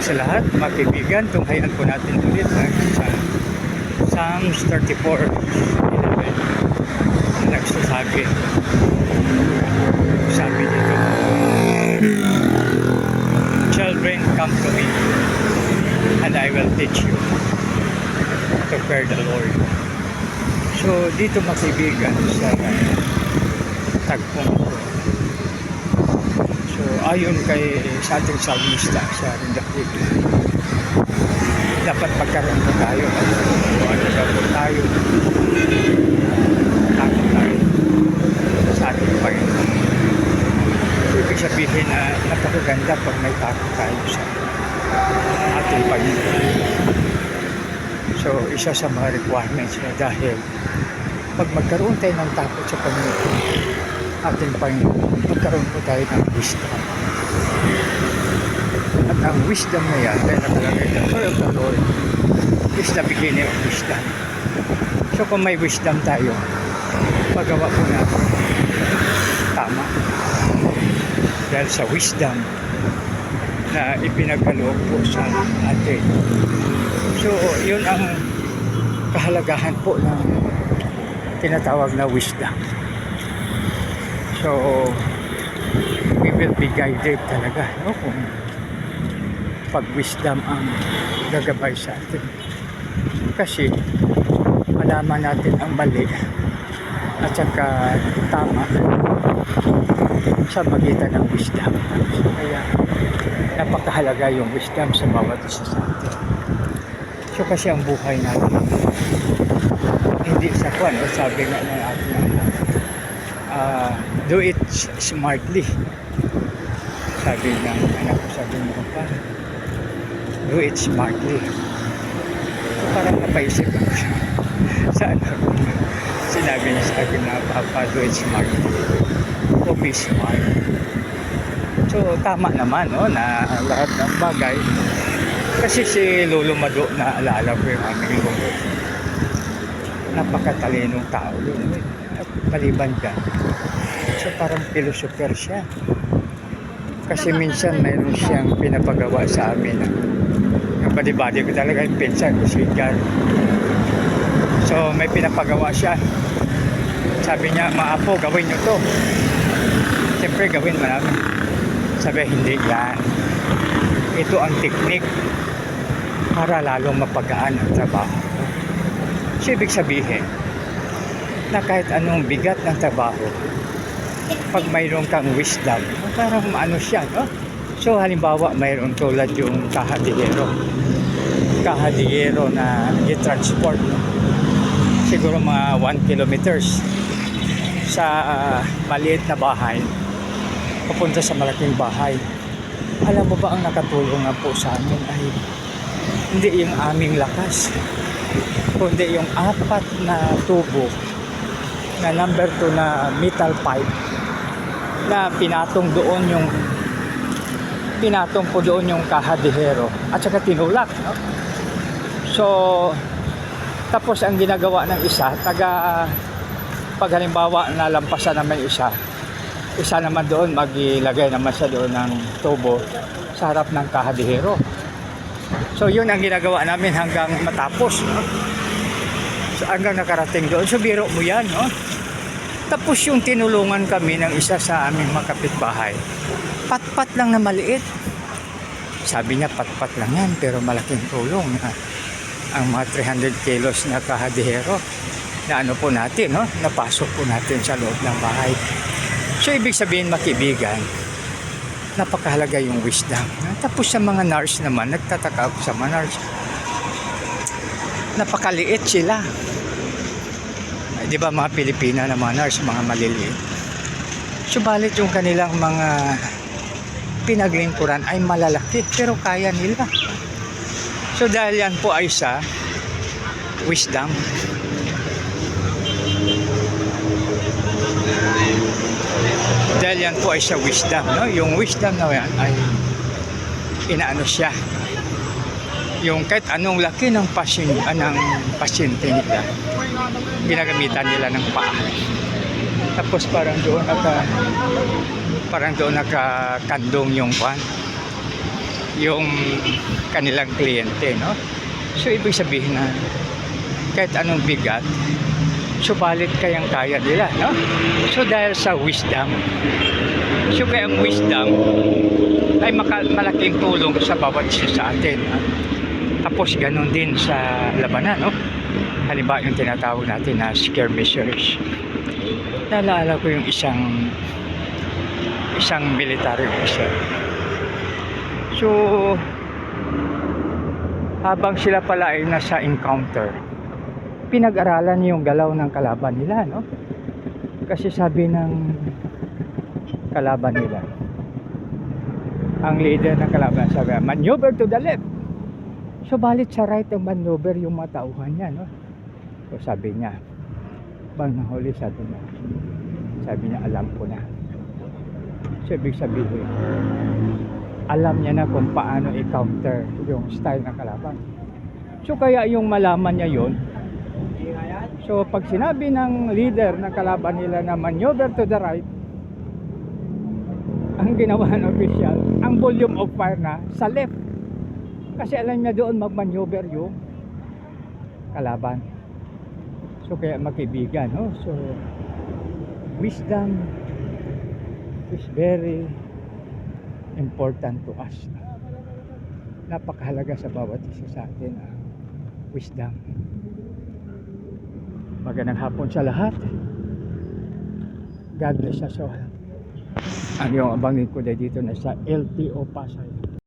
sa lahat, mga kaibigan. Tunghayan po natin ulit sa Psalms 34:11 na nagsasabi. Sabi dito, "Children, come to me, and I will teach you to fear the Lord." So dito mga kaibigan sa tagpong ito, so ayon sa ating salmista sa David, dapat pagkaroon po tayo po tayo takot tayo sa ating Panginoon. So ibig sabihin na napakaganda pag may takot tayo sa ating Panginoon. So isa sa mga requirements na, dahil pag magkaroon tayo ng takot sa Panginoon, ating Panginoon, magkaroon po tayo ng wisdom. At ang wisdom na yan, dahil nakalagay na fear of the Lord is the beginning of wisdom. So kung may wisdom tayo, magawa po natin tama. Dahil sa wisdom na ipinagkaloob po sa atin. So yun ang kahalagahan po ng tinatawag na wisdom. So we will be guided talaga, no? Kung pag wisdom ang gagabay sa atin, kasi malaman natin ang mali at saka tama sa magitan ng wisdom. So kaya napakahalaga yung wisdom sa bawat isa sa atin. So kasi ang buhay natin hindi sa kwan, o sabi nga ng ating do it smartly. Sabi ng anak ko, sabi mo pa, do it smartly. So parang napaisip ako sa anak ko. Sinabi niya sa akin na, "Papa, do it smartly. O be smart." So tama naman, no, na lahat ng bagay. Kasi si Lolo Mado, na alala ko yung aming lolo, napakatalinong tao yun. At maliban dyan, so parang philosopher siya. Kasi minsan mayroon siyang pinapagawa sa amin na badi-badi ko talaga yung pinsan ko, si Edgar. So may pinapagawa siya. Sabi niya, "Maapo, gawin nyo to." Siyempre gawin mo namin. Sabi, "Hindi yan. Ito ang teknik para lalong mapagaan ang trabaho." So ibig sabihin na kahit anong bigat ng trabaho, pag mayroon kang wisdom, parang ano siya, no? So halimbawa mayroon tulad yung kahadiyero na i-transport, no? Siguro mga 1 kilometers sa maliit na bahay papunta sa malaking bahay. Alam mo ba, ang nakatulong nga po sa amin ay hindi yung aming lakas, kundi yung 4 na tubo na number 2 na metal pipe na pinatong po doon yung kahadihero at saka tinulak, no? So tapos ang ginagawa ng isa, pag halimbawa nalampasan naman isa naman doon, maglagay naman siya doon ng tubo sa harap ng kahadihero. So yun ang ginagawa namin hanggang matapos, no? So hanggang nakarating doon. So biro mo yan, no? Tapos yung tinulungan kami ng isa sa aming mga kapitbahay, patpat lang na maliit. Sabi niya, patpat lang yan, pero malaking tulong na ang mga 300 kilos na kahadihero na ano po natin, no? Napasok po natin sa loob ng bahay. So ibig sabihin, makibigan, napakahalaga yung wisdom. Tapos sa mga nurse naman, nagtataka ako sa mga nurse, napakaliit sila. Di ba mga Pilipina na mga nurse, mga maliliit. Subalit yung kanilang mga pinaglingkuran ay malalaki, pero kaya nila. So dahil yan po ay sa wisdom. Dahil yan po ay sa wisdom, no? Yung wisdom na yan ay inaano siya. Yung kahit anong laki ng pasyente nila, ginagamitan nila ng paa. Tapos parang doon nakakandong yung pan. yung kanilang kliyente, no? So ibig sabihin na kahit anong bigat, subalit kayang kaya nila, no? So dahil sa wisdom, so kaya ang wisdom ay malaking tulong sa bawat isa sa atin. No? Tapos ganun din sa labanan, no? Halimbawa yung tinatawag natin na skirmishers. Naalala ko yung isang military officer. So habang sila pala ay nasa encounter, pinag-aralan yung galaw ng kalaban nila, no? Kasi sabi ng kalaban nila, ang leader ng kalaban sabi, maneuver to the left. So balit sa right ang maneuver yung mga tauhan niya, no? So sabi niya, bang nahuli, sabi niya, alam ko na. So ibig sabihin, alam niya na kung paano i-counter yung style ng kalaban. So kaya yung malaman niya yun, so pag sinabi ng leader ng kalaban nila na maneuver to the right, ang ginawa ng official, ang volume of fire na sa left. Kasi alam niya doon mag-maneuver yung kalaban. So kaya magkaibigan, no? So wisdom is very important to us. Napakahalaga sa bawat isa sa atin, wisdom. Magandang hapon sa lahat. God bless us all. Ang iyong abangin ko dito na sa LTO Pasay.